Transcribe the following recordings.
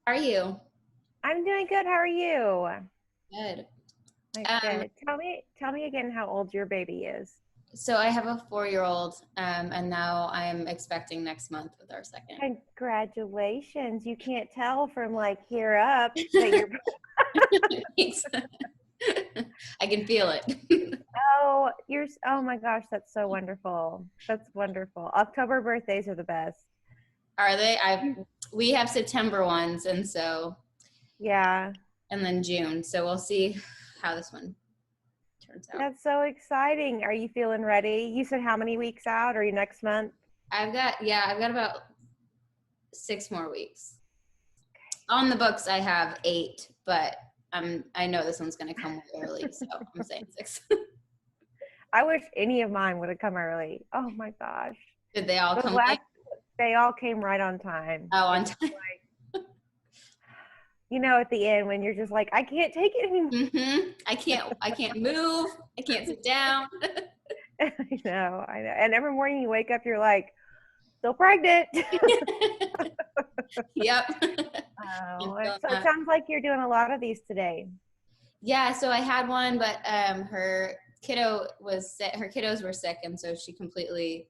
How are you? I'm doing good. How are you? Good. That's Um, good. Tell me again how old your baby is. so I have a 4-year-old, and now I'm expecting next month with our second. Congratulations. You can't tell from like here up that you're Thanks. I can feel it. oh my gosh, that's so wonderful. That's wonderful. October birthdays are the best. Are they? You- We have September ones, Yeah, and then June. So we'll see how this one turns out. that's so exciting. Are you feeling ready? You said how many weeks out? Are you next month? I've got about 6 more weeks. On the books, I have 8, but I know this one's going to come way early, so I'm saying 6. I wish any of mine would have come early. Oh my gosh. Did they all Those come late? last they all came right on time. Oh, on It's time. at the end when you're just like, I can't take it anymore. I can't move. I can't sit down. I know. And every morning you wake up, you're like, still pregnant. Yep. I'm Oh, feeling so it that. sounds like you're doing a lot of these today. Yeah, so I had one, but her kiddo was sick. Her kiddos were sick, and so she completely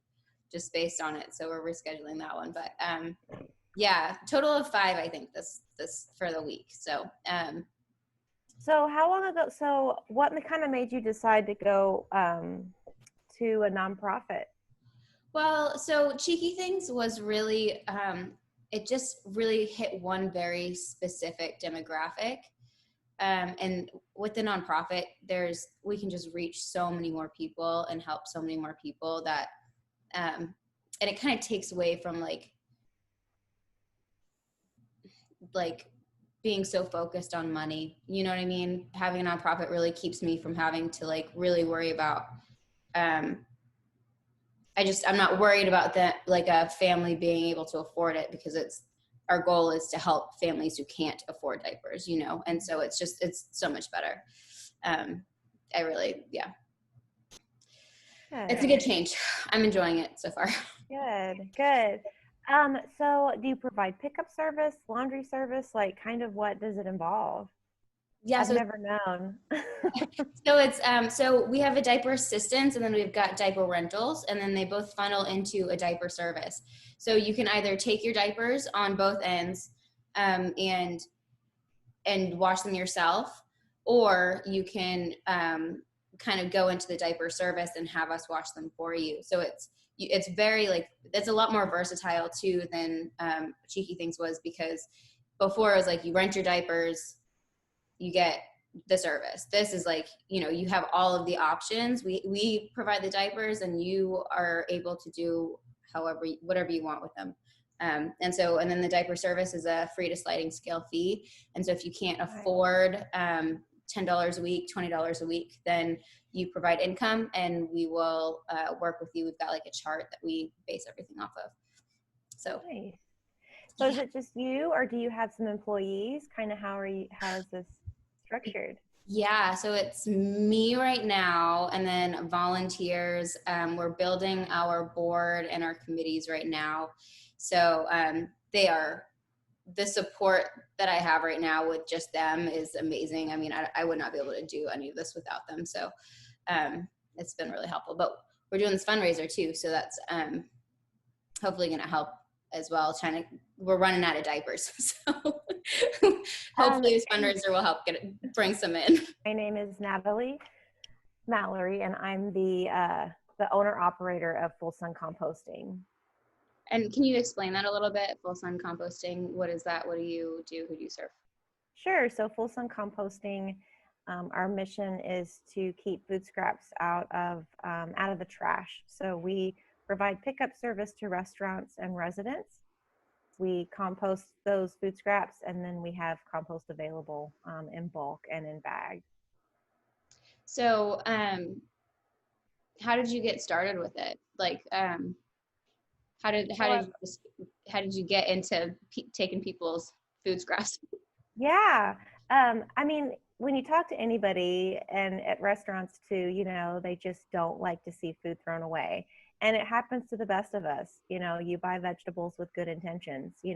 just based on it. So we're rescheduling that one. But yeah, total of 5, I think this for the week. So So how long ago? So what kind of made you decide to go to a nonprofit? well, so Cheeky Things was really it just really hit one very specific demographic. And with the nonprofit, we can just reach so many more people and help so many more people that and it kind of takes away from like being so focused on money. You know what I mean? Having a nonprofit really keeps me from having to like really worry about um I'm not worried about that, like a family being able to afford it, because it's our goal is to help families who can't afford diapers, and so it's so much better. um I really, yeah, it's a Good, good change. I'm enjoying it so far. good. So do you provide pickup service, laundry service? Like, kind of what does it involve? Yeah, I've so never known. so we have a diaper assistance, and then we've got diaper rentals, and then they both funnel into a diaper service. So you can either take your diapers on both ends, and wash them yourself, or you can kind of go into the diaper service and have us wash them for you. So it's very like, it's a lot more versatile too than Cheeky Things was, because before it was like you rent your diapers, you get the service. This is like, you have all of the options. We provide the diapers, and you are able to do whatever you want with them. And then the diaper service is a free to sliding scale fee. And so if you can't Right. afford $10 a week, $20 a week, then you provide income, and we will work with you. We've got like a chart that we base everything off of. So Nice. So is yeah. it just you, or do you have some employees? Kind of how is this structured? Yeah, so it's me right now, and then volunteers. We're building our board and our committees right now. So they are the support that I have right now with just them is amazing. I mean, I would not be able to do any of this without them. So it's been really helpful. But we're doing this fundraiser too, so that's hopefully going to help as well. We're running out of diapers, so Um, hopefully this and fundraiser will help bring some in. my name is Natalie Mallory, and I'm the owner operator of Full Sun Composting. And can you explain that a little bit? Full sun composting. What is that? What do you do? Who do you serve? Sure. So Full Sun Composting, our mission is to keep food scraps out of the trash. So we provide pickup service to restaurants and residents. We compost those food scraps, and then we have compost available in bulk and in bags. So, how did you get started with it? Like, So how did you get into taking people's food scraps? yeah, I mean, when you talk to anybody and at restaurants too, they just don't like to see food thrown away. And it happens to the best of us. You buy vegetables with good intentions, Right.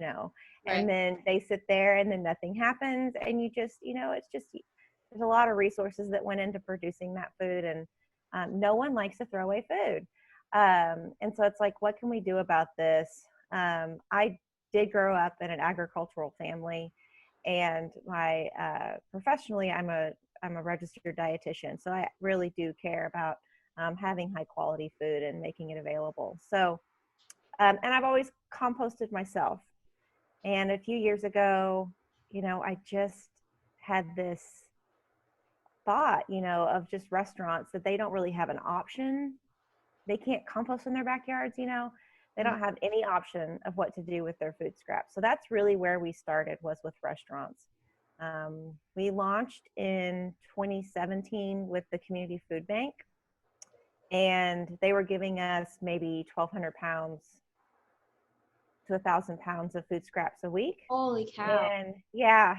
and then they sit there and then nothing happens. And you just, it's just, there's a lot of resources that went into producing that food. And no one likes to throw away food. And so it's like, what can we do about this? I did grow up in an agricultural family, and my professionally, I'm a registered dietitian. So I really do care about having high quality food and making it available. So, and I've always composted myself. And a few years ago, I just had this thought, of just restaurants that they don't really have an option. They can't compost in their backyards, they Mhm. don't have any option of what to do with their food scraps. So that's really where we started, was with restaurants. We launched in 2017 with the Community Food Bank, and they were giving us maybe 1,200 pounds to 1,000 pounds of food scraps a week. Holy cow. And yeah,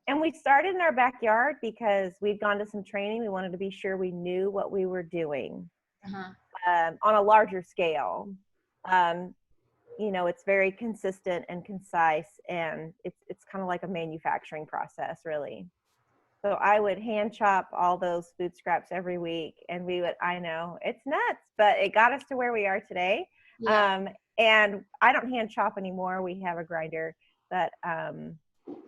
and we started in our backyard because we'd gone to some training. We wanted to be sure we knew what we were doing Uh-huh. on a larger scale. Um, it's very consistent and concise, and it's kind of like a manufacturing process, really. So I would hand chop all those food scraps every week, and I know it's nuts, but it got us to where we are today. Yeah. Um, and I don't hand chop anymore. We have a grinder, but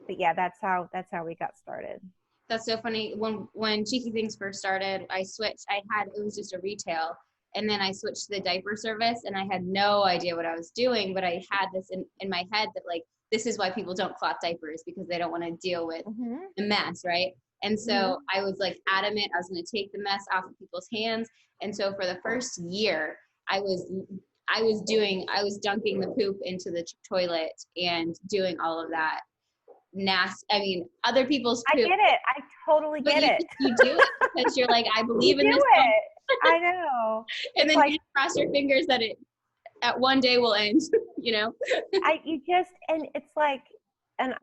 yeah, that's how we got started. That's so funny. When Cheeky Things first started, it was just a retail, and then I switched to the diaper service, and I had no idea what I was doing, but I had this in my head that like this is why people don't cloth diapers, because they don't want to deal with Mm-hmm. the mess, right? And Mm-hmm. so I was like adamant I was going to take the mess off of people's hands. And so for the first year, I was I was dunking the poop into the toilet and doing all of that nasty. I mean, other people's I poop, get it. I totally but get it. you do it because you're like, I You believe do in this, it. I know. and It's then you like just cross your fingers that it at one day will end. You know? and it's like, and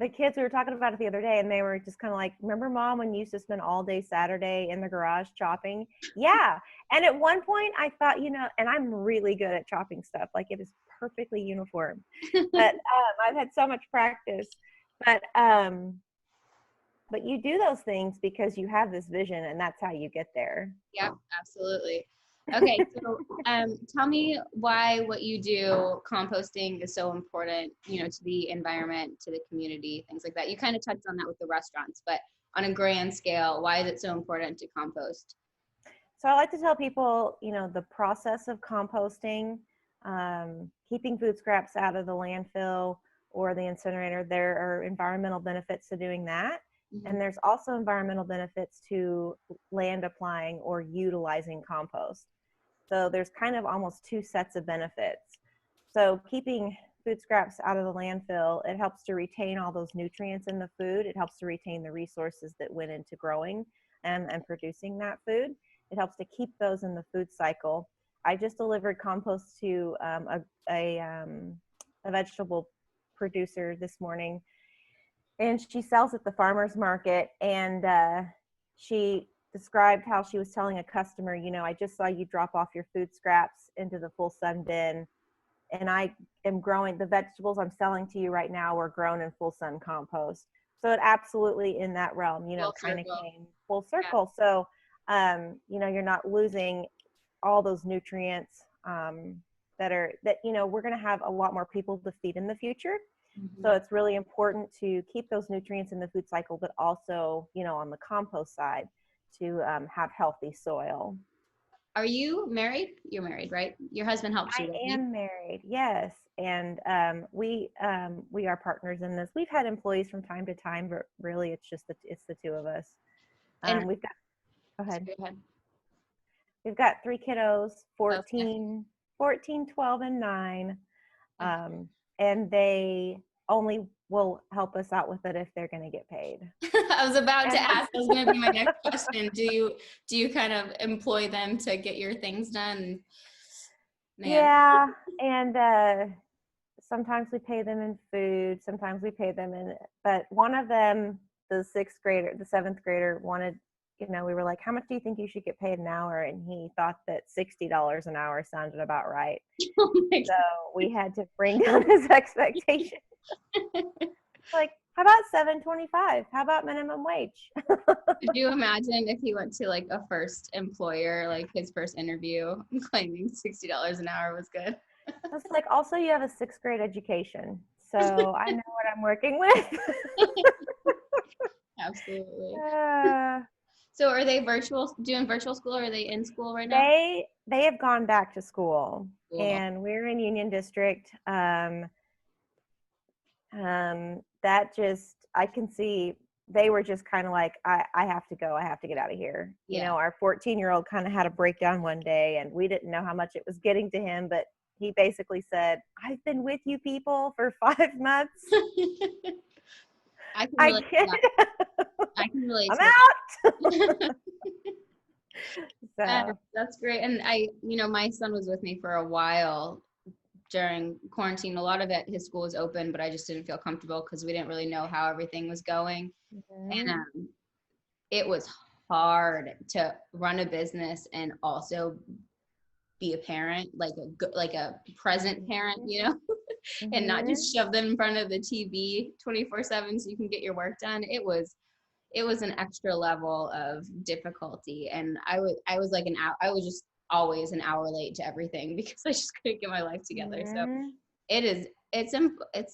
the kids, we were talking about it the other day, and they were just kind of like, remember, Mom, when you used to spend all day Saturday in the garage chopping? Yeah. And at one point I thought, and I'm really good at chopping stuff. Like, it is perfectly uniform, but I've had so much practice, but but you do those things because you have this vision, and that's how you get there. Yep, absolutely. Okay, so tell me why what you do, composting, is so important, to the environment, to the community, things like that. You kind of touched on that with the restaurants, but on a grand scale, why is it so important to compost? So I like to tell people, the process of composting, keeping food scraps out of the landfill or the incinerator, there are environmental benefits to doing that. Mm-hmm. And there's also environmental benefits to land applying or utilizing compost. So there's kind of almost two sets of benefits. So keeping food scraps out of the landfill, it helps to retain all those nutrients in the food. It helps to retain the resources that went into growing and producing that food. It helps to keep those in the food cycle. I just delivered compost to a vegetable producer this morning, and she sells at the farmer's market. And she described how she was telling a customer, I just saw you drop off your food scraps into the full sun bin, and I am growing the vegetables I'm selling to you right now were grown in full sun compost. So it absolutely, in that realm, Full kind of circle. came full Yeah. circle. So, you're not losing all those nutrients that we're going to have a lot more people to feed in the future. Mm-hmm. So it's really important to keep those nutrients in the food cycle, but also, on the compost side, to have healthy soil. Are you married? You're married, right? Your husband helps you, I doesn't he? am married, yes, and we are partners in this. We've had employees from time to time, but really, it's the two of us. And We've got Go ahead. go ahead. We've got three kiddos, Okay. 14, 12, and 9, Okay. and they only will help us out with it if they're going to get paid. I was about to And ask, that was going to be my next question. Do you kind of employ them to get your things done? Man. yeah, and sometimes we pay them in food, sometimes we pay them in, but one of them, the seventh grader, wanted we were like, how much do you think you should get paid an hour? And he thought that $60 an hour sounded about right. Oh my So we had to bring down his expectation. Like, how about $7.25? How about minimum wage? Could you imagine if he went to like a first employer, like his first interview, claiming $60 an hour was good? I was like, also, you have a 6th grade education, so I know what I'm working with. Absolutely. uh, So are they doing virtual school, or are they in school right now? they have gone back to school, Cool. and we're in Union District. That just, I can see they were just kind of like, I have to go. I have to get out of here. Yeah. Our 14-year-old kind of had a breakdown one day, and we didn't know how much it was getting to him, but he basically said, I've been with you people for 5 months. I can I relate to can't. that. I can relate I'm to out. that. So, That's great. And my son was with me for a while during quarantine. A lot of it, his school was open, but I just didn't feel comfortable because we didn't really know how everything was going. And it was hard to run a business and also be a parent, like a present parent, and not just shove them in front of the TV 24/7 so you can get your work done. It was an extra level of difficulty, and I was like I was just always an hour late to everything because I just couldn't get my life together. So it's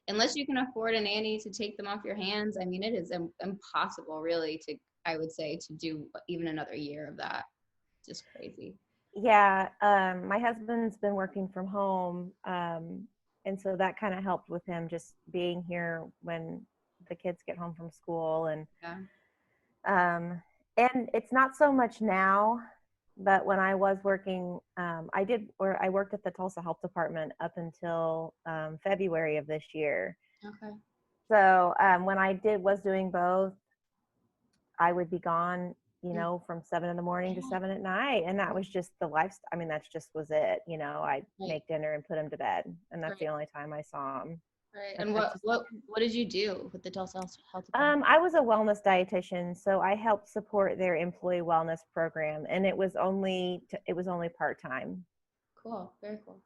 unless you can afford a nanny to take them off your hands. I mean, it is impossible really I would say, to do even another year of that. Just crazy. Yeah, my husband's been working from home, and so that kind of helped with him just being here when the kids get home from school, Yeah. And it's not so much now, but when I was working, I worked at the Tulsa Health Department up until February of this year. Okay. So when I was doing both, I would be gone, from 7 in the morning to 7 at night. And that was just the lifestyle. I mean, that's just was it. I'd Right. make dinner and put him to bed. And that's Right. the only time I saw him. Right. That's And just, what did you do with the Tulsa Health Department? I was a wellness dietitian, so I helped support their employee wellness program, and it was only part-time. Cool. Very cool.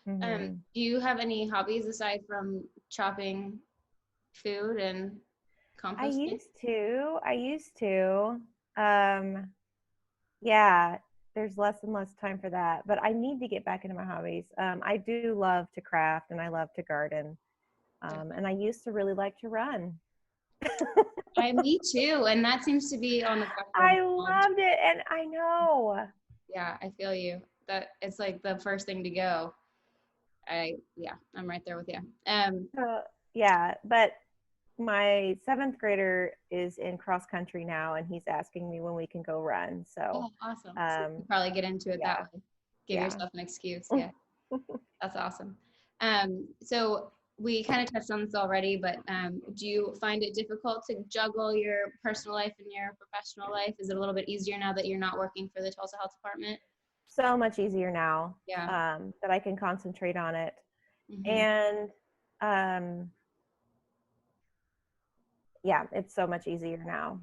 Mm-hmm. Do you have any hobbies aside from chopping food and I composting? used to. Um, yeah, there's less and less time for that, but I need to get back into my hobbies. I do love to craft and I love to garden. And I used to really like to run. Me too, and that seems to be on the back burner I now. loved it, and I know. Yeah, I feel you. That it's like the first thing to go. I'm right there with you. Yeah, but my 7th grader is in cross country now, and he's asking me when we can go run. So, Oh, awesome. So you um, can probably get into it that yeah, way. Give yeah. yourself an excuse. Yeah, that's awesome. So we kind of touched on this already, but do you find it difficult to juggle your personal life and your professional life? Is it a little bit easier now that you're not working for the Tulsa Health Department? So much easier now, Yeah. that I can concentrate on it. Mm-hmm. And um, yeah, it's so much easier now.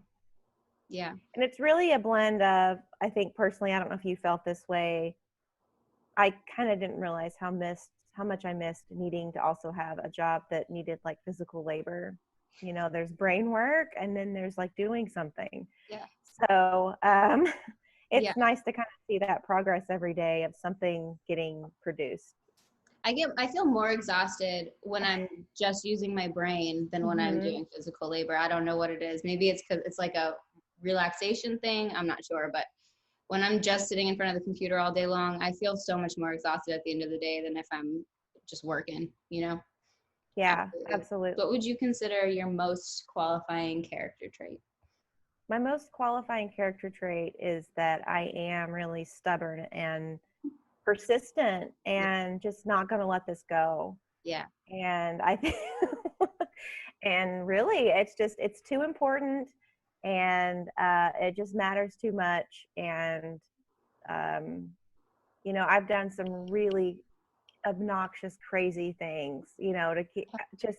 Yeah. And it's really a blend of, I think personally, I don't know if you felt this way. I kind of didn't realize how much I missed needing to also have a job that needed like physical labor. There's brain work and then there's like doing something. Yeah. So it's Yeah. nice to kind of see that progress every day of something getting produced. I feel more exhausted when I'm just using my brain than when I'm Mm-hmm. doing physical labor. I don't know what it is. Maybe it's because it's like a relaxation thing. I'm not sure, but when I'm just sitting in front of the computer all day long, I feel so much more exhausted at the end of the day than if I'm just working. Yeah, Absolutely. absolutely. What would you consider your most qualifying character trait? My most qualifying character trait is that I am really stubborn and persistent Yeah. and just not going to let this go. Yeah. And I think, and really, it's too important, and it just matters too much. And um, I've done some really obnoxious, crazy things, to keep just.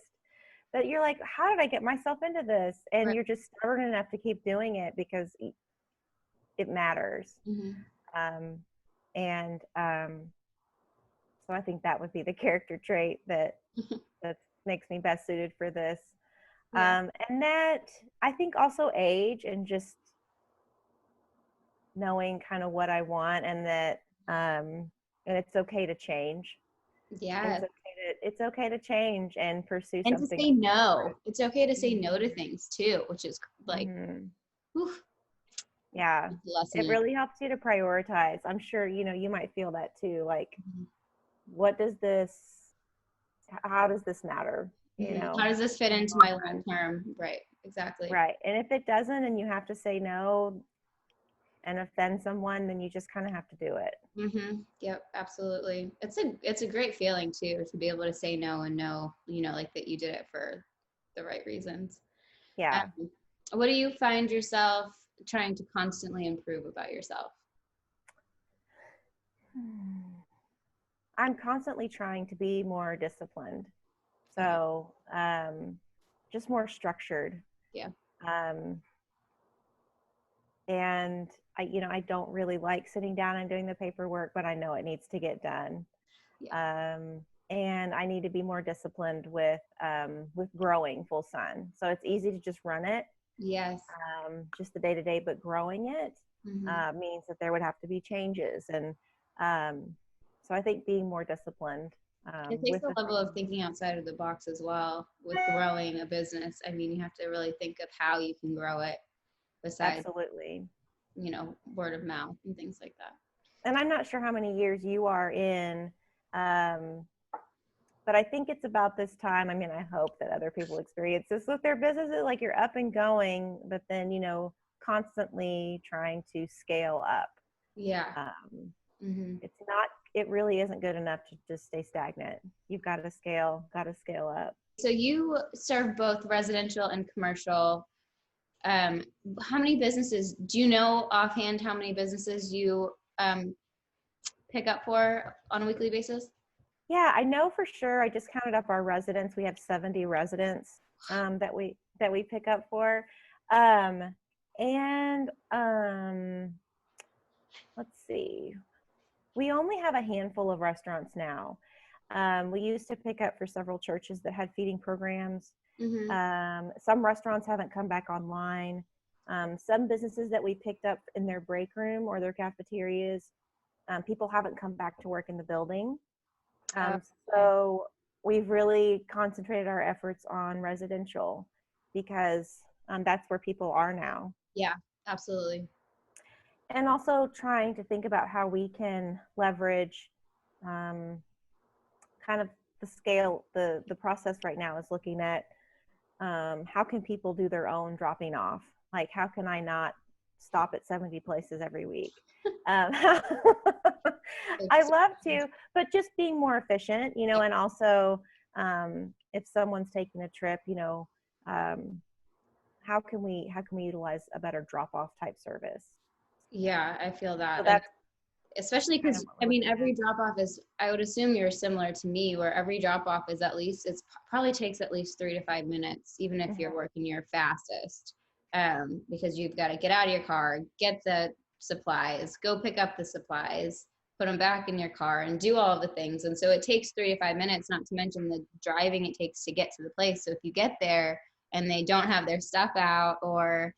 that you're like, how did I get myself into this? And Right. you're just stubborn enough to keep doing it because it matters. Mm-hmm. Um, and so I think that would be the character trait that makes me best suited for this. Yeah. And that I think also age and just knowing kind of what I want, and that and it's okay to change. Yeah. It's okay to change and pursue And to something say no. It's okay to say no to different. things too, which is like, Mhm. whew, Yeah, lesson it in. really helps you to prioritize. I'm sure you might feel that too. Like, Mhm. what does this? How does this matter? How does this fit into my long term? Right. Exactly. Right. And if it doesn't, and you have to say no and offend someone, then you just kind of have to do it. Yep, absolutely. It's a great feeling too, to be able to say no and know, like that you did it for the right reasons. Yeah. Um, what do you find yourself trying to constantly improve about yourself? I'm constantly trying to be more disciplined. Okay. So, just more structured. Yeah. Um, and I don't really like sitting down and doing the paperwork, but I know it needs to get done. Yeah. Um, and I need to be more disciplined with growing full sun. So it's easy to just run it, Yes. just the day to day, but growing it hmm means that there would have to be changes. And so I think being more disciplined It takes with a the level things. of thinking outside of the box as well with growing a business. I mean, you have to really think of how you can grow it besides, Absolutely. word of mouth and things like that. And I'm not sure how many years you are in, um, but I think it's about this time. I mean, I hope that other people experience this with their businesses. Like, you're up and going, but then, constantly trying to scale up. Yeah. Um, hmm it really isn't good enough to just stay stagnant. You've got to scale up. So you serve both residential and commercial. Um, how many businesses, do you know offhand how many businesses you pick up for on a weekly basis? Yeah, I know for sure. I just counted up our residents. We have 70 residents that we pick up for. Um, and let's see. We only have a handful of restaurants now. We used to pick up for several churches that had feeding programs. hmm Some restaurants haven't come back online. Some businesses that we picked up in their break room or their cafeterias, people haven't come back to work in the building. Uh, Um, so we've really concentrated our efforts on residential because that's where people are now. yeah, absolutely. And also trying to think about how we can leverage um, kind of the scale. The process right now is looking at how can people do their own dropping off? Like, how can I not stop at 70 places every week? Um, I It's, love to, but just being more efficient, and also if someone's taking a trip, um, how can we utilize a better drop off type service? yeah, I feel So that. And that's especially kind of because, what I we're mean, looking at. every drop off is, I would assume you're similar to me, where every drop off is at least, probably takes at least 3 to 5 minutes, even if you're Mhm. working your fastest. Because you've got to get out of your car, get the supplies, go pick up the supplies, put them back in your car, and do all of the things. And so it takes 3 to 5 minutes, not to mention the driving it takes to get to the place. So if you get there and they don't have their stuff out or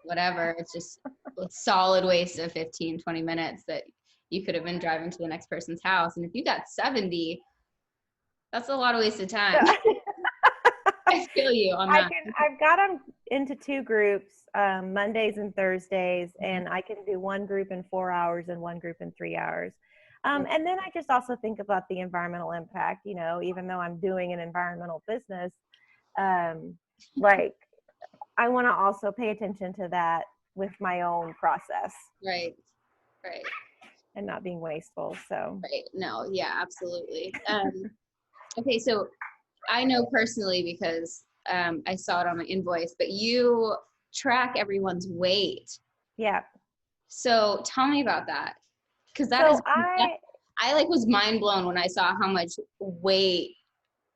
whatever, it's just a solid waste of 15, 20 minutes that you could have been driving to the next person's house. And if you got 70, that's a lot of wasted time. I feel you on that. I've got them into two groups, Mondays and Thursdays, Mhm. and I can do one group in 4 hours and one group in 3 hours. And then I just also think about the environmental impact, even though I'm doing an environmental business, um, like, I want to also pay attention to that with my own process Right, right, and not being wasteful. So, right. No, yeah, absolutely. Okay, so I know personally because I saw it on my invoice, but you track everyone's weight. yeah. So tell me about that. Because So I like was mind blown when I saw how much weight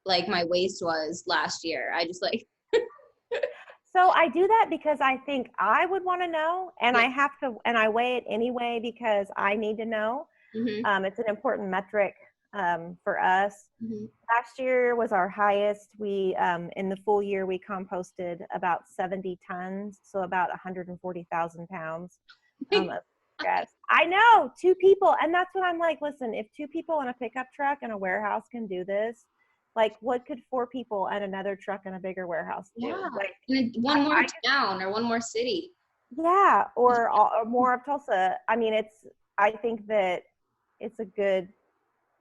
like my waste was last year. I just like, So I do that because I think I would want to know, and yeah. I have to, and I weigh it anyway because I need to know. Hmm. It's an important metric for us. Hmm. Last year was our highest. We in the full year we composted about 70 tons, so about 140,000 pounds of scraps. I know, two people, and that's what I'm like. Listen, if two people in a pickup truck and a warehouse can do this, like what could four people and another truck in a bigger warehouse do? Yeah. Like, And then one more town or one more city. yeah, or more of Tulsa. I mean, it's. I think that it's a good.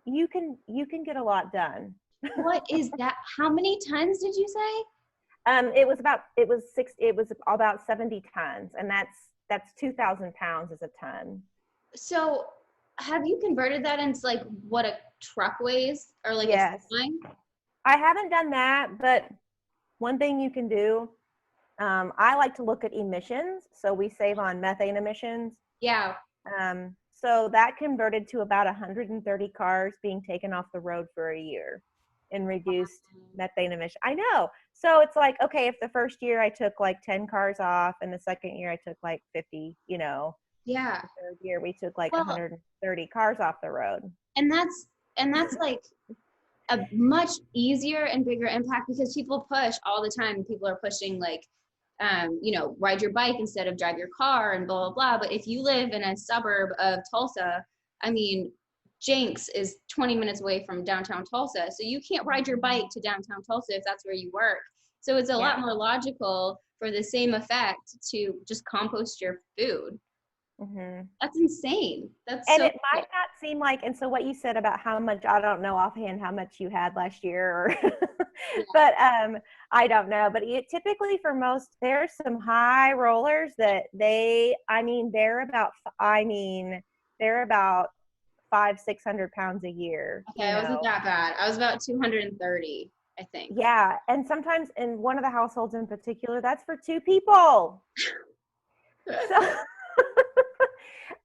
You can get a lot done. What is that? How many tons did you say? It was about 70 tons, and that's 2,000 pounds is a ton. So have you converted that into like what a truck weighs or like a Yes, line? I haven't done that, but one thing you can do, I like to look at emissions, so we save on methane emissions. Yeah. So that converted to about 130 cars being taken off the road for a year in reduced methane emission. I know. So it's like, okay, if the first year I took like 10 cars off and the second year I took like 50, Yeah. the third year we took like Well, 130 cars off the road. and that's like a much easier and bigger impact because people push all the time. People are pushing like, ride your bike instead of drive your car and blah, blah, blah. But if you live in a suburb of Tulsa, I mean, Jenks is 20 minutes away from downtown Tulsa. So you can't ride your bike to downtown Tulsa if that's where you work. So it's a lot Yeah. more logical for the same effect to just compost your food. Mm-hmm. That's insane. That's And so it might cool. not seem like, and so what you said about how much, I don't know offhand how much you had last year, or, Yeah. but I don't know. But typically for most, there's some high rollers that I mean, they're about 500-600 pounds a year, Okay, I wasn't that bad. I was about 230, I think. Yeah. And sometimes in one of the households in particular, that's for two people. So,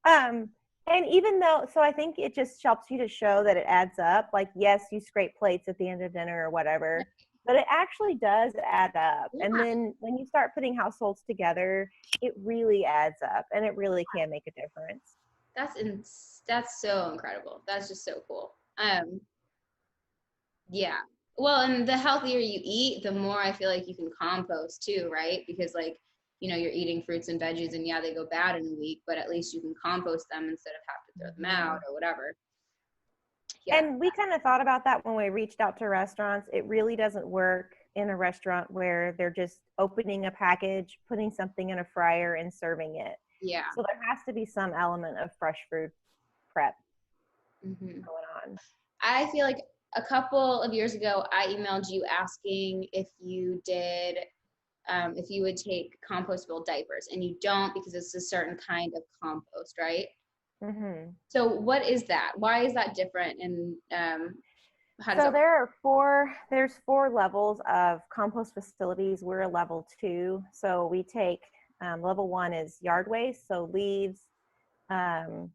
um, and even though, so I think it just helps you to show that it adds up. Like, yes, you scrape plates at the end of dinner or whatever, but it actually does add up. And Yeah, then when you start putting households together, it really adds up and it really can make a difference. that's so incredible. That's just so cool. Yeah. Well, and the healthier you eat, the more I feel like you can compost too, right? Because like, you're eating fruits and veggies and yeah, they go bad in a week, but at least you can compost them instead of have to throw them out Mhm. or whatever. Yeah. And we kind of thought about that when we reached out to restaurants. It really doesn't work in a restaurant where they're just opening a package, putting something in a fryer, and serving it. Yeah. So there has to be some element of fresh food prep Hmm. going on. I feel like a couple of years ago, I emailed you asking if you would take compostable diapers, and you don't because it's a certain kind of compost, right? Mm-hmm. So what is that? Why is that different? And how does So that work? there's four levels of compost facilities. We're a level 2. So we take level 1 is yard waste, so um,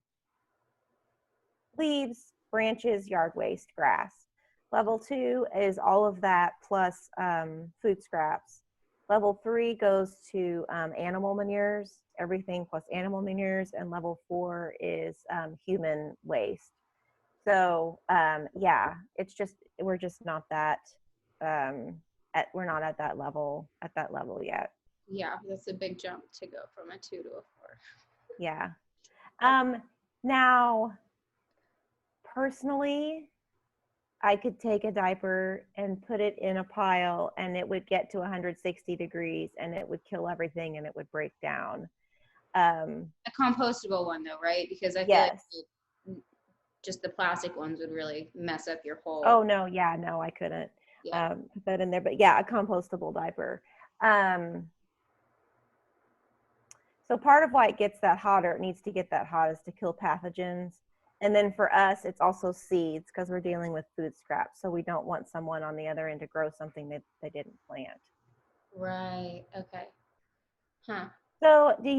leaves, branches, yard waste, grass. Level 2 is all of that plus food scraps. Level 3 goes to animal manures, everything plus animal manures, and level 4 is human waste. So yeah, it's just we're just not that we're not at that level yet. Yeah, that's a big jump to go from a 2 to a 4. Yeah. Okay. Um, Now, personally, I could take a diaper and put it in a pile and it would get to 160 degrees and it would kill everything and it would break down. A compostable one though, right? Because I feel like Yes. just the plastic ones would really mess up your whole. Oh no, yeah, no, I couldn't Yeah. put that in there. But yeah, a compostable diaper. Um, So part of why it gets that hot, or it needs to get that hot, is to kill pathogens. And then for us, it's also seeds because we're dealing with food scraps. So we don't want someone on the other end to grow something that they didn't plant. Right. Okay. Huh. So did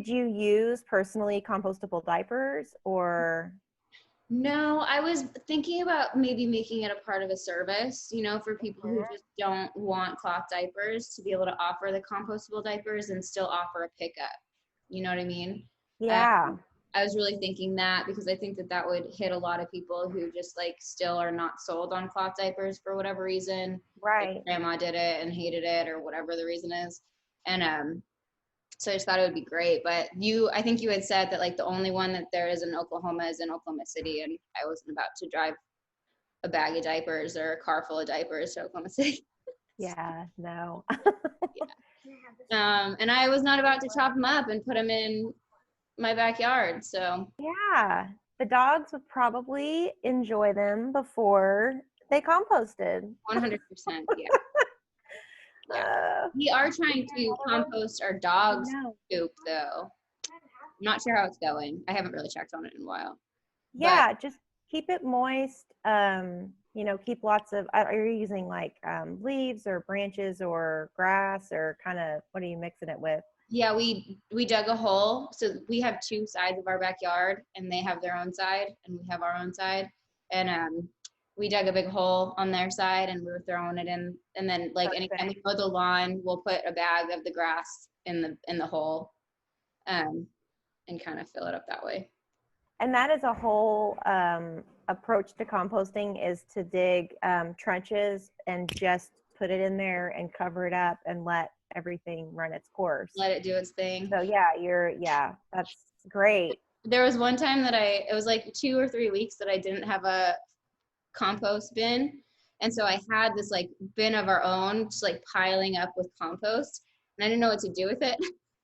you use personally compostable diapers or? No, I was thinking about maybe making it a part of a service, for people who Mhm. just don't want cloth diapers to be able to offer the compostable diapers and still offer a pickup. You know what I mean? Um, Yeah, I was really thinking that because I think that that would hit a lot of people who just like still are not sold on cloth diapers for whatever reason. Like right. grandma did it and hated it or whatever the reason is. And so I just thought it would be great. But I think you had said that like the only one that there is in Oklahoma is in Oklahoma City, and I wasn't about to drive a bag of diapers or a car full of diapers to Oklahoma City. Yeah, no. And I was not about to chop them up and put them in my backyard. So Yeah, the dogs would probably enjoy them before they composted. 100%, yeah, yeah. Uh, We are trying to compost our dog's no. poop though. I'm not sure how it's going. I haven't really checked on it in a while, but Yeah, just keep it moist. Keep lots of, are you using like leaves or branches or grass, or kind of what are you mixing it with? yeah, we dug a hole. So we have two sides of our backyard, and they have their own side, and we have our own side. And we dug a big hole on their side, and we were throwing it in. And then, like anytime we Perfect. mow the lawn, we'll put a bag of the grass in the hole, um, and kind of fill it up that way. And that is a whole approach to composting, is to dig trenches and just put it in there and cover it up and let everything run its course. Let it do its thing. So yeah, that's great. There was one time that it was like 2 or 3 weeks that I didn't have a compost bin. And so I had this like bin of our own, just like piling up with compost, and I didn't know what to do with it.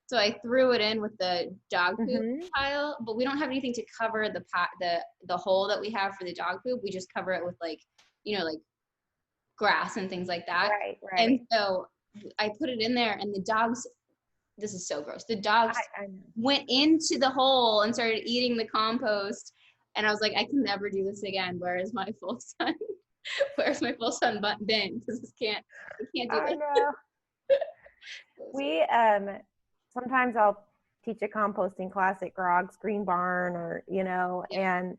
So I threw it in with the dog poop Hmm. pile, but we don't have anything to cover the pot, the hole that we have for the dog poop. We just cover it with like grass and things like that. Right, And right. so I put it in there, and the dogs. This is so gross. The dogs I know. went into the hole and started eating the compost. And I was like, I can never do this again. Where is my full sun? Where's my full sun bin? Because I can't do I this. know. We sometimes I'll teach a composting class at Grog's Green Barn, or Yeah, and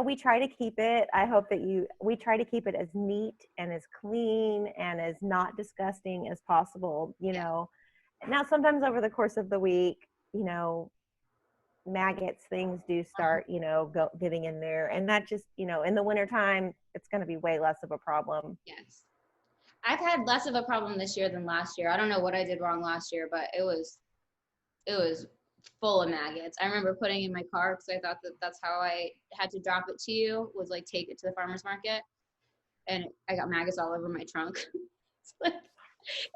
we try to keep it. I hope that we try to keep it as neat and as clean and as not disgusting as possible. yeah, Now sometimes over the course of the week, maggots, things do start, getting in there, and that just, in the wintertime, it's going to be way less of a problem. yes. I've had less of a problem this year than last year. I don't know what I did wrong last year, but it was full of maggots. I remember putting in my car because I thought that that's how I had to drop it to you, was like take it to the farmer's market, and I got maggots all over my trunk. It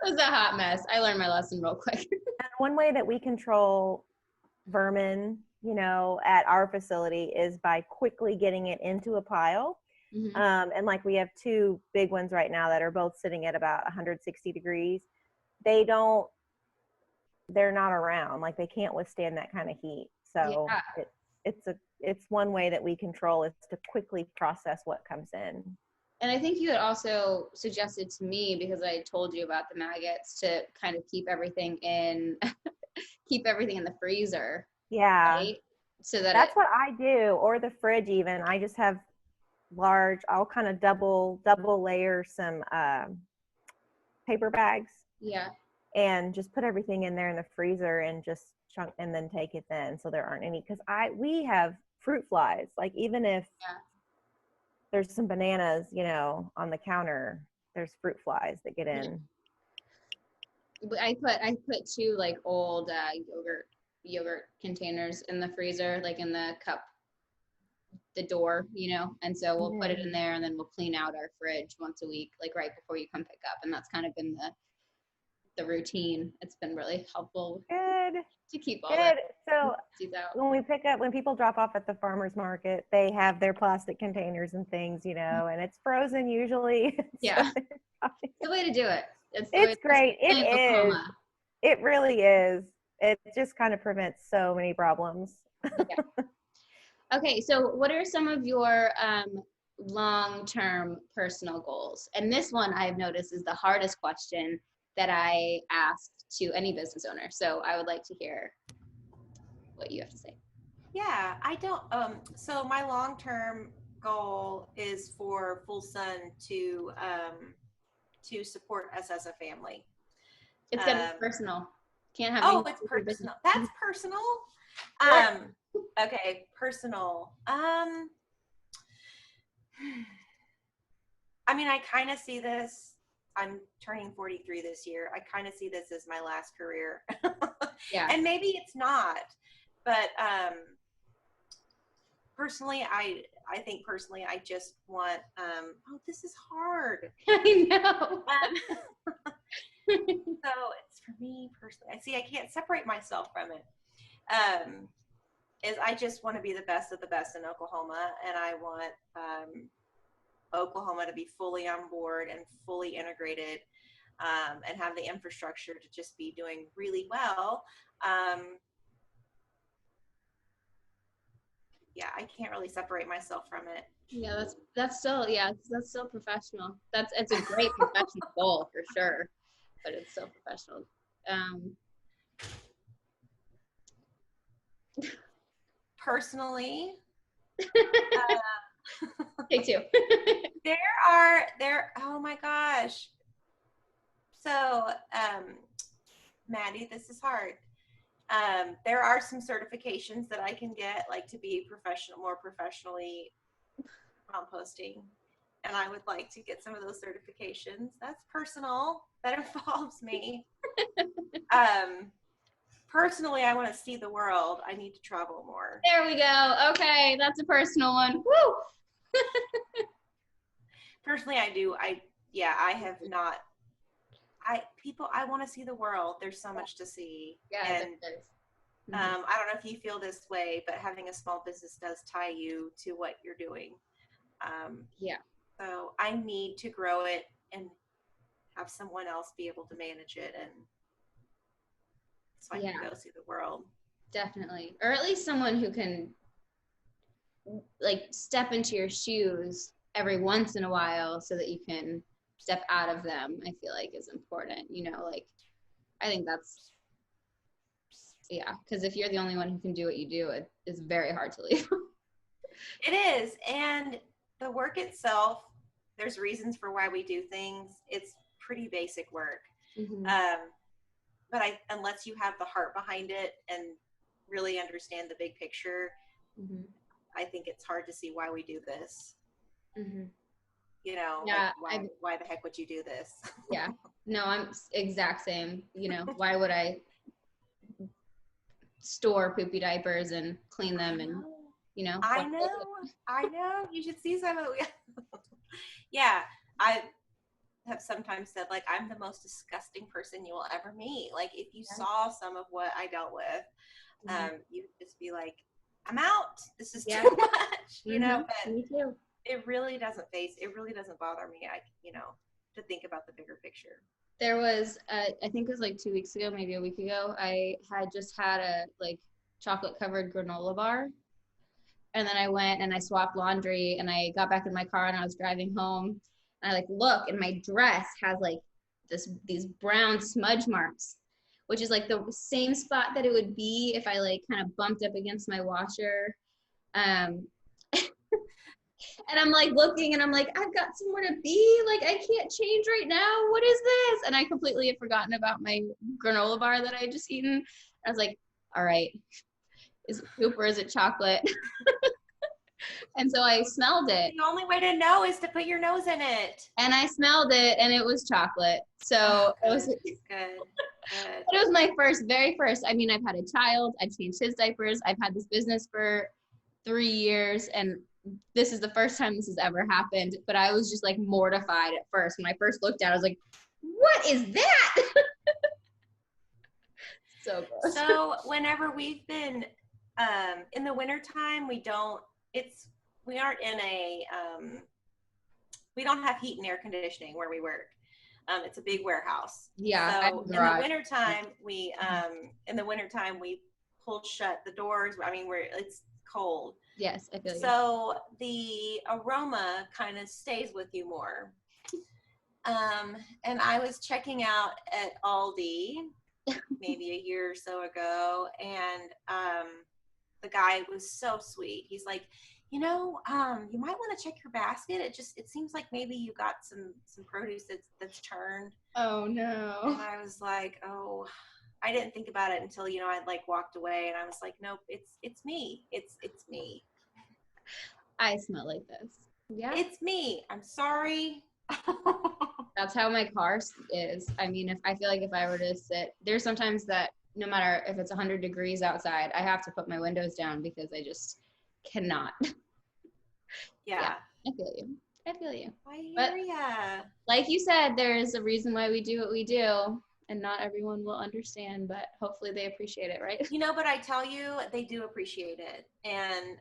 was a hot mess. I learned my lesson real quick. And one way that we control vermin, at our facility, is by quickly getting it into a pile. Hmm. And like, we have two big ones right now that are both sitting at about 160 degrees. They don't, they're not around. Like, they can't withstand that kind of heat. So Yeah. it's one way that we control, is to quickly process what comes in. And I think you had also suggested to me, because I told you about the maggots, to kind of keep everything in keep everything in the freezer, Yeah, right? So that it that's what I do, or the fridge even. I just have I'll kind of double layer some paper bags yeah. and just put everything in there in the freezer and just chunk, and then take it then, so there aren't any, because we have fruit flies. Like, even if Yeah. there's some bananas, on the counter, there's fruit flies that get Yeah. in. But I put two like old yogurt containers in the freezer, like in the cup, the door, and so we'll put it Mm. in there, and then we'll clean out our fridge once a week, like right before you come pick up, and that's kind of been the routine. It's been really helpful Good, to keep all the good. So seeds out. when people drop off at the farmer's market, they have their plastic containers and things, and it's frozen usually. So Yeah, it's the way to do it. It's the way, it's great. It especially in is. Oklahoma. It really is. It just kind of prevents so many problems. Yeah. Okay, so what are some of your long-term personal goals? And this one I've noticed is the hardest question that I ask to any business owner. So I would like to hear what you have to say. Yeah, I don't, so my long-term goal is for Full Sun to support us as a family. It's got to be Um, personal. Can't have oh, anything it's to do with your business. personal. That's personal. Sure. Okay, personal. I mean, I kind of see this. I'm turning 43 this year. I kind of see this as my last career. Yeah. And maybe it's not, but personally, I think personally, I just want. Oh, this is hard. I know. So it's for me personally. I see. I can't separate myself from it. Um, is I just want to be the best of the best in Oklahoma, and I want Oklahoma to be fully on board and fully integrated, and have the infrastructure to just be doing really well. Um, yeah, I can't really separate myself from it. Yeah, that's still, yeah, that's still professional. It's a great professional goal for sure, but it's still professional. Um, Personally, Take two. there. Oh my gosh. So, Maddie, this is hard. There are some certifications that I can get, like to be professional, more professionally composting. And I would like to get some of those certifications. That's personal. That involves me. Um, Personally, I want to see the world. I need to travel more. There we go. Okay, that's a personal one. Woo! Personally, I do. I have not. I want to see the world. There's so much to see. Yeah, And there is. I don't know if you feel this way, but having a small business does tie you to what you're doing. Yeah. So I need to grow it and have someone else be able to manage it, and so I can go see the world. Definitely. Or at least someone who can like step into your shoes every once in a while so that you can step out of them, I feel like is important. Like I think that's, yeah, because if you're the only one who can do what you do, it is very hard to leave. It is. And the work itself, there's reasons for why we do things. It's pretty basic work. Mm-hmm. But unless you have the heart behind it and really understand the big picture, Mm-hmm. I think it's hard to see why we do this. Mm-hmm. Yeah, like why the heck would you do this? Yeah, no, I'm exact same. Why would I store poopy diapers and clean them and I know. You should see some of it. Yeah, I have sometimes said, like, I'm the most disgusting person you will ever meet. Like, if you saw some of what I dealt with, you'd just be like, I'm out. This is too much, But me too. it really doesn't bother me. To think about the bigger picture. There was, I think it was like 2 weeks ago, maybe a week ago, I had just had a like chocolate covered granola bar. And then I went and I swapped laundry and I got back in my car and I was driving home and I like look and my dress has like these brown smudge marks, which is like the same spot that it would be if I like kind of bumped up against my washer. And I'm like looking and I'm like, I've got somewhere to be. Like, I can't change right now. What is this? And I completely had forgotten about my granola bar that I had just eaten. I was like, all right, is it poop or is it chocolate? And so I smelled it. The only way to know is to put your nose in it. And I smelled it and it was chocolate. So it was good. But it was my very first. I mean, I've had a child. I've changed his diapers. I've had this business for 3 years. And this is the first time this has ever happened. But I was just like mortified at first. When I first looked at it, I was like, what is that? So gross. So whenever we've been in the wintertime, we aren't in we don't have heat and air conditioning where we work. It's a big warehouse. Yeah. So in the wintertime, we pull shut the doors. I mean, it's cold. Yes, I feel you. So the aroma kind of stays with you more. And I was checking out at Aldi maybe a year or so ago, and the guy was so sweet. He's like, you might want to check your basket. It seems like maybe you got some produce that's turned. Oh no. And I was like, oh, I didn't think about it until, I'd like walked away, and I was like, nope, it's me. It's me. I smell like this. Yeah. It's me. I'm sorry. That's how my car is. I mean, if I feel like if I were to sit, there's sometimes that no matter if it's 100 degrees outside, I have to put my windows down because I just cannot. Yeah. I feel you. I hear ya. Like you said, there is a reason why we do what we do, and not everyone will understand, but hopefully they appreciate it, right? But I tell you, they do appreciate it. And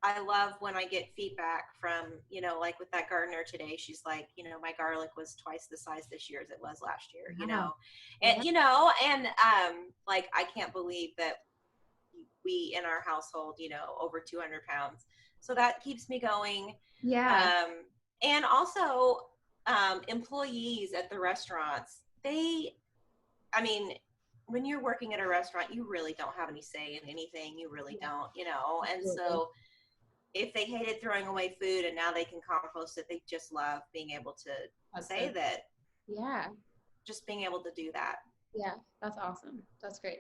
I love when I get feedback from, like with that gardener today, she's like, my garlic was twice the size this year as it was last year, and, like, I can't believe that we in our household, over 200 pounds. So that keeps me going. Yeah. And also employees at the restaurants, when you're working at a restaurant, you really don't have any say in anything. You really don't, and so if they hated throwing away food and now they can compost it, they just love being able to say that. Yeah. Just being able to do that. Yeah, that's awesome. That's great.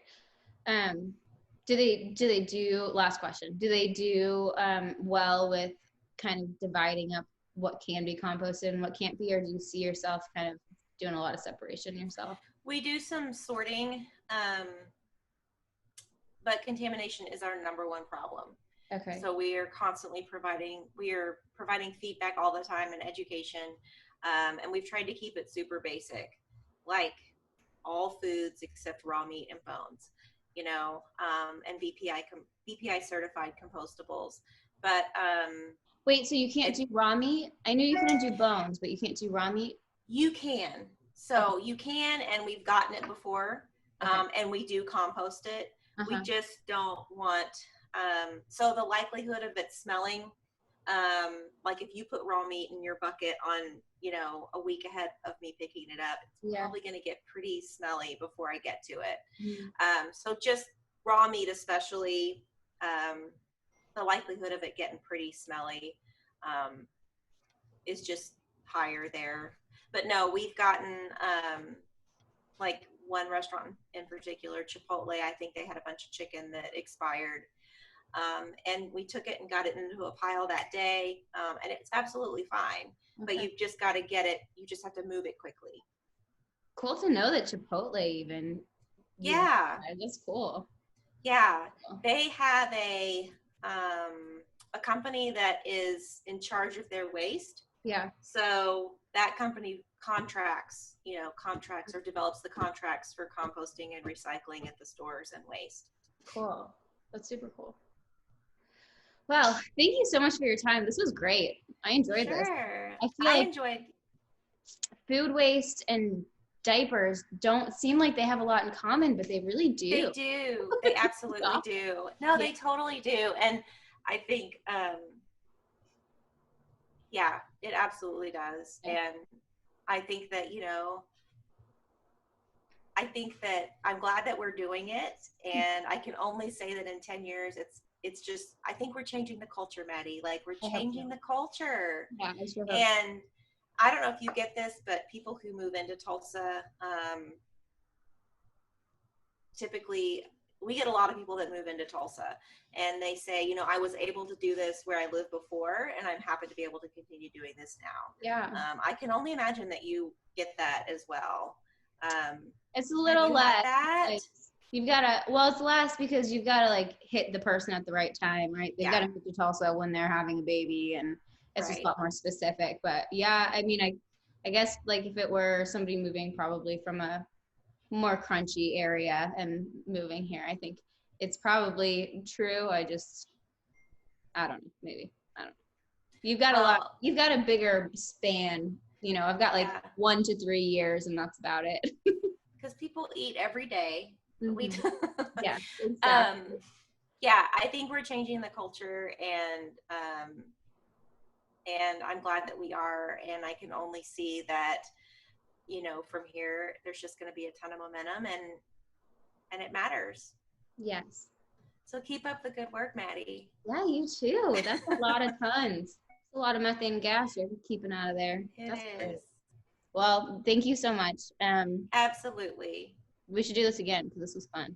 Do they do, last question, do they do well with kind of dividing up what can be composted and what can't be, or do you see yourself kind of doing a lot of separation yourself? We do some sorting, but contamination is our number one problem. Okay. So we are constantly providing feedback all the time and education. And we've tried to keep it super basic, like all foods except raw meat and bones, and BPI certified compostables. But wait, so you can't do raw meat? I knew you couldn't do bones, but you can't do raw meat? You can. So you can, and we've gotten it before, and we do compost it. We just don't want, so the likelihood of it smelling, like if you put raw meat in your bucket on, a week ahead of me picking it up, it's probably going to get pretty smelly before I get to it. So just raw meat especially, the likelihood of it getting pretty smelly is just higher there. But no, we've gotten, like one restaurant in particular, Chipotle, I think they had a bunch of chicken that expired. And we took it and got it into a pile that day. And it's absolutely fine, but you've just got to get it. You just have to move it quickly. Cool to know that Chipotle even. Yeah. That's cool. Yeah. They have a company that is in charge of their waste. Yeah. So that company contracts or develops the contracts for composting and recycling at the stores and waste. Cool. That's super cool. Well, thank you so much for your time. This was great. I enjoyed this. I enjoyed food waste and diapers don't seem like they have a lot in common, but they really do. They do. They absolutely do. No, they totally do. And I think, it absolutely does. And I think that, I'm glad that we're doing it. And I can only say that in 10 years, it's just, I think we're changing the culture, Maddie. Like, we're changing the culture. Yeah, I sure hope. And I don't know if you get this, but people who move into Tulsa, typically, we get a lot of people that move into Tulsa and they say, I was able to do this where I lived before, and I'm happy to be able to continue doing this now. Yeah. I can only imagine that you get that as well. It's a little less. Like, you've got to, it's less because you've got to like hit the person at the right time, right? They've got to move to Tulsa when they're having a baby, and it's just a lot more specific. But yeah, I mean, I guess like if it were somebody moving probably from a more crunchy area and moving here, I think it's probably true. I don't know, maybe, I don't know. You've got you've got a bigger span, I've got like 1 to 3 years and that's about it. Because people eat every day. Mm-hmm. Yeah, exactly. I think we're changing the culture, and I'm glad that we are, and I can only see that, from here, there's just going to be a ton of momentum, and it matters. Yes. So keep up the good work, Maddie. Yeah, you too. That's a lot of tons. That's a lot of methane gas you're keeping out of there. It That's is. great. Well, thank you so much. Absolutely. We should do this again because this was fun.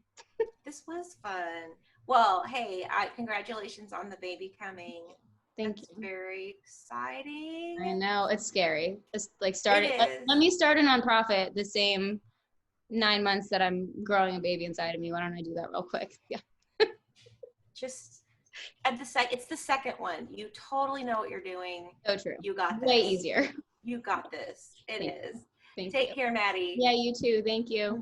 This was fun. Well, hey, congratulations on the baby coming. Thank That's you. very exciting. I know, it's scary. It's like It let is. me start a nonprofit the same 9 months that I'm growing a baby inside of me. Why don't I do that real quick? Yeah. Just it's the second one. You totally know what you're doing. So true. You got this. Way easier. You got this. It is. Thank Take you. care, Maddie. Yeah, you too. Thank you.